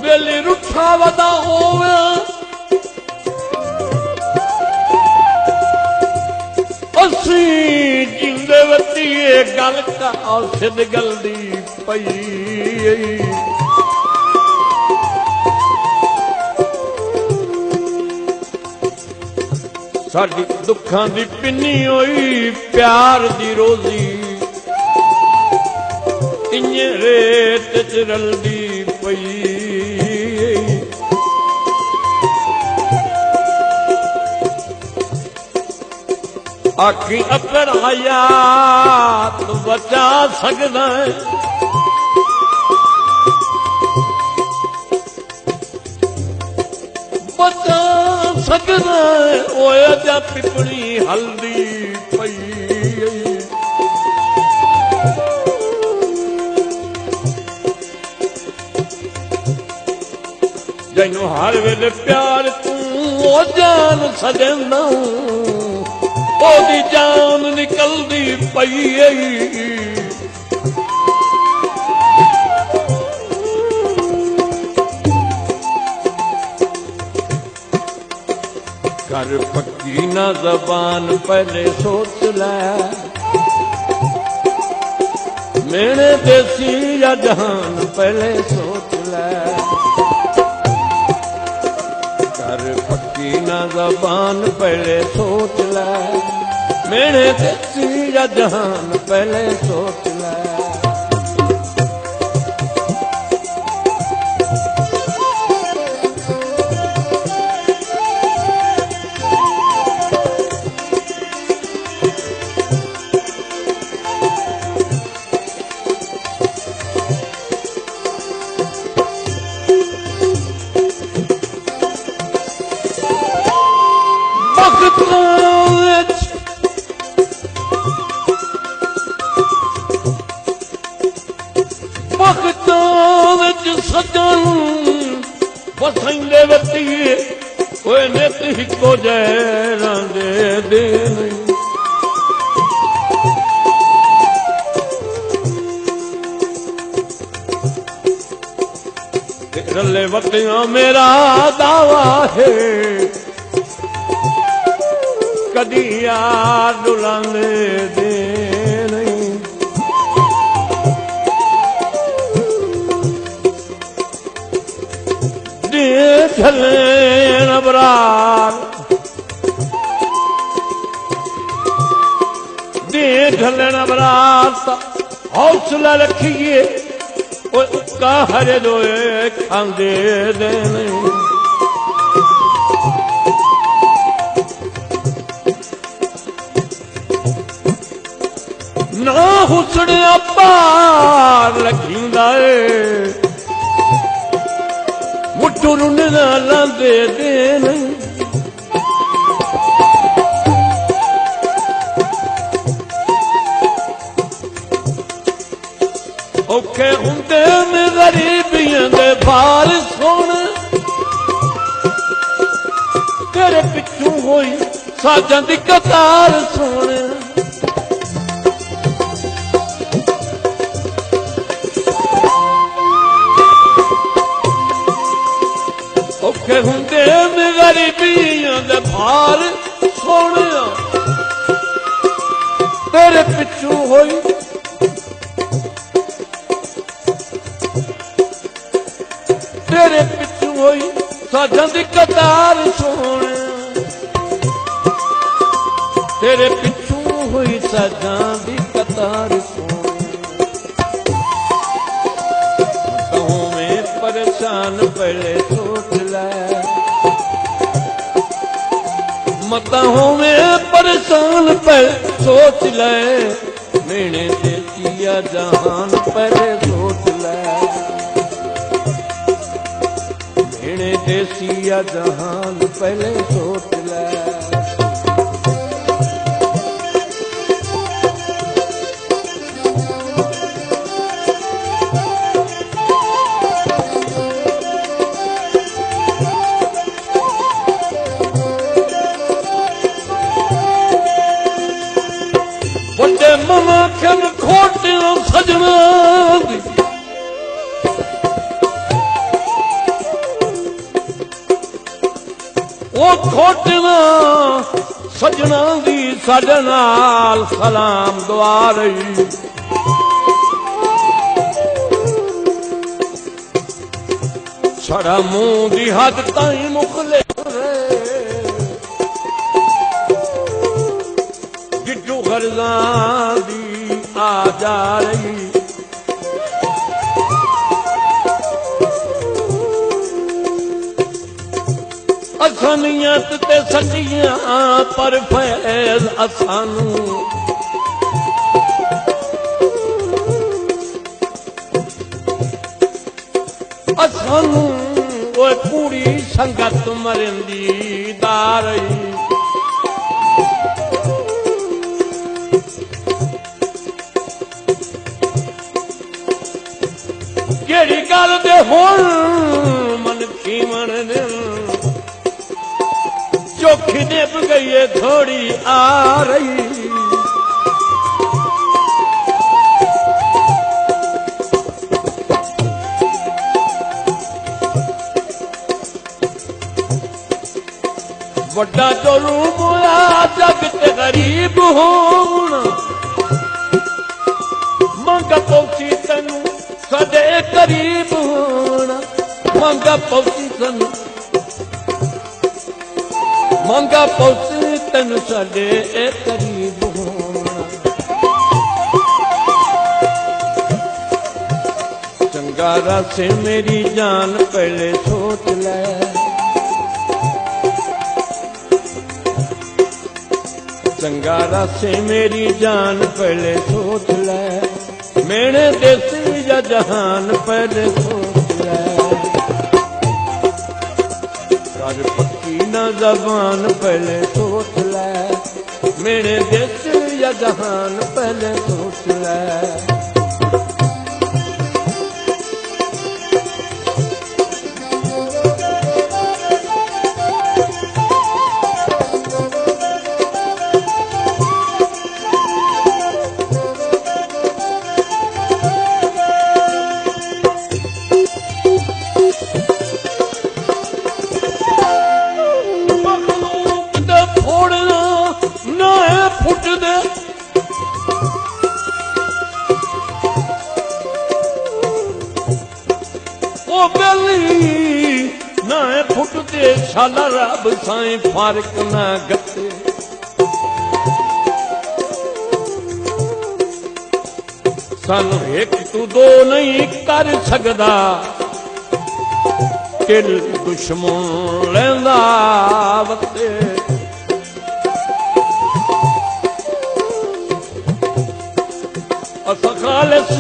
वेली रुठा वदा होवे असी जिंदे वती गल का सिद्ध गलदी पई साडी दुखां दी पिन्नी होई प्यार दी रोजी इन्ने रेत च रलदी पई आखी अगर हयात बचा सकदा बचा सकदा होया जा पिपली हल्दी पई जैनू हर वेले प्यार तू ओ जान सजना ओदी जान निकलदी पई कर पक्की ना जबान पहले सोच लै मेरे देसी या जहान पहले सोच लै कर पक्की ना जबान पहले सोच लै मेरे देसी या जहान पहले सोच लै सजन बसंदे वती कोई नित हिको जैरां दे देन रले वतियां मेरा दावा है कदी यार डुलाने दे नहीं ढलेन अबरार दे ढलेन अबरार हौसला रखिए उसका हरे दोए खांदे देने ना हुसने पार लखींदा मुट्ठू रुंडे ना लांदे देन औखे हुंदे में गरीबियां दे बार सुन तेरे पिछू होई साजां दी कतार सुन औखे हुंदे में गरीबियां दे बार सुन तेरे पिछू होई तेरे पिछू होई साजां दी कतार सुन तेरे पिछू होई साजां दी कतार सुन कहूं में परेशान पहले सोच लै मताहों में परेशान पहले सोच लै मेरे देसिया जहान पहले सोच लै मेरे देसिया जहान पहले सोच लै बड़े ममाखन खोटे सजना खोटना सजना दी साडे नाल सलाम दुआ रही। साड़ा मुंह दी हद ताई मुखले गिड्डू गर्जां दी आ जा रही। असनियत ते सटियां पर फैज असानू असानू वो पूरी संगत मरिंदी दारई। केड़ी गल दे हुण मन खीवण दिन चौखी निभ गई है थोड़ी आ रही। वड्डा जुल्म होया जग ते गरीब होना मंग पौसी तैनू सदे करीब होना। मंग पौसी तैनू मंगा पौसी तैनू सदे करीब होना। चंगा रस मेरी जान पहले सोच ले। चंगा रस मेरी जान पहले सोच ले। मेरे देसी या जहान पहले सोच ले। कर पक्की ना जबान पहले सोच ले। मेरे देसी या जहान पहले सोच ले। फुटते शाला रब साईं फारक ना गते। सानू एक तू दो नहीं कर सकदा दिल दुश्मन लैंदा वते। अस खालिस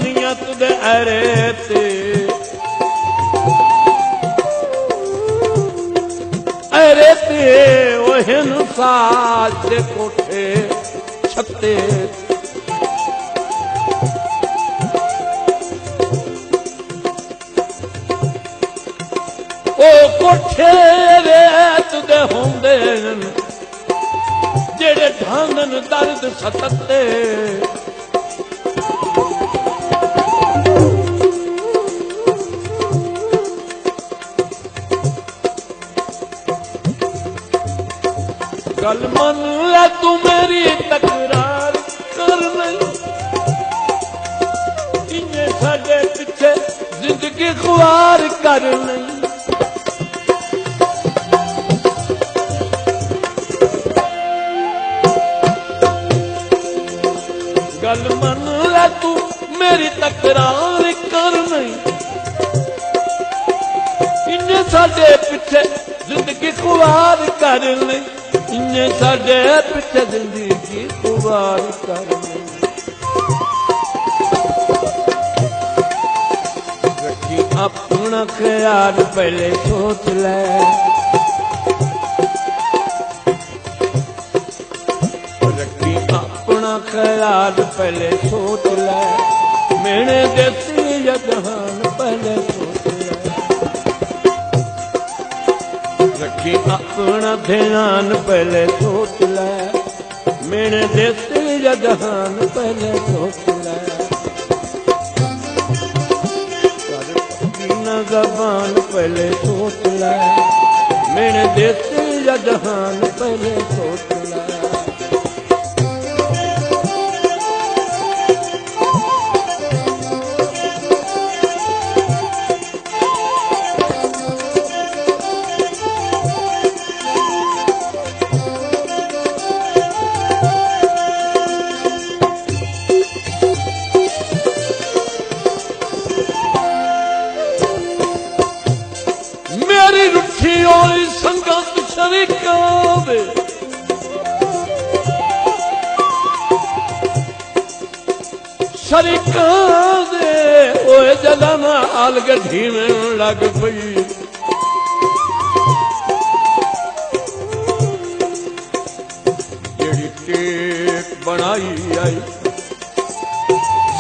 नियत दे अरे ते अरे ते ओहन साज दे कोठे छत्ते। ओ कोठे रेत दे होंदे जेड़े ढांगन दर्द सतते। गल मन ले तू मेरी तकरार कर नहीं। इन्हें साडे पिछे जिंदगी ख्वार कर नहीं। गल मन ले तू मेरी तकरार कर नहीं। इन्हें साडे पिछे जिंदगी ख्वार कर नहीं। इन्हें साडे पिछे जिंदगी ख्वार कर नहीं। रखी अपना ख्याल पहले सोच ले। रखी अपना ख्याल पहले सोच ले। मेरे देसी या जहान पहले सोच ले। रखी अपना ध्यान पहले सोच ले। मेरे देसी या जहान पहले सोच ले। कर पक्की ना जबान पहले सोच ले। मेरे देसी या जहान पहले सोच ले। मेरी रुठी होई संगत शरीकां दे ओए जदा नाल गड्डी में लग पई। जेड़ी टेक बनाई आई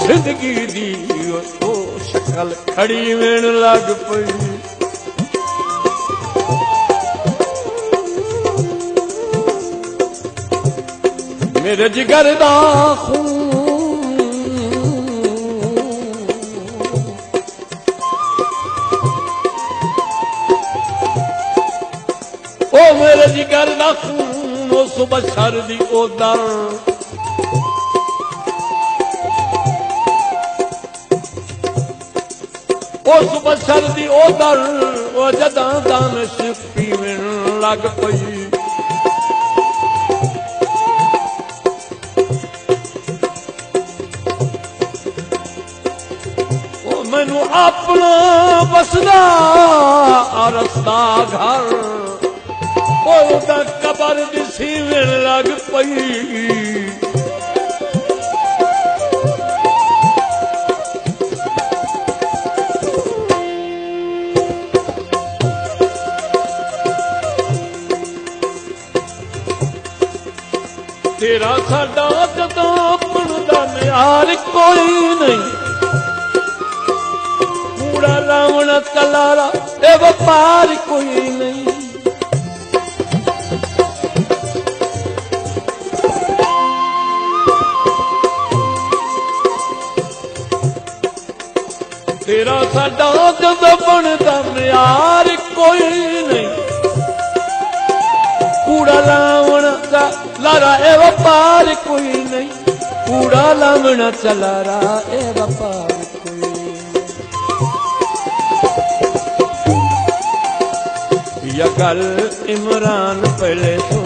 जिंदगी दी ओ शक्ल खड़ी में लग पई। मेरे जिगर दा खून ओ मेरे जिगर दा खून ओ सुबह सर्दी ओदा ओ सुबह सर्दी ओदा ओ जदा दानश पीवन लग पई। मैनू अपना बसदा रस्ता घर ओदा कबर दिसी में लग पई। तेरा साडा जदों बनदा यार कोई नहीं। कूड़ा लावना कलारा ए व्यापार कोई नहीं। तेरा साडा जदों बनदा यार कोई नहीं। कूड़ा लावना लारा ए व्यापार कोई नहीं। कूड़ा लावना चलारा ए व्यापार कोई नहीं। या गल इमरान पहले तो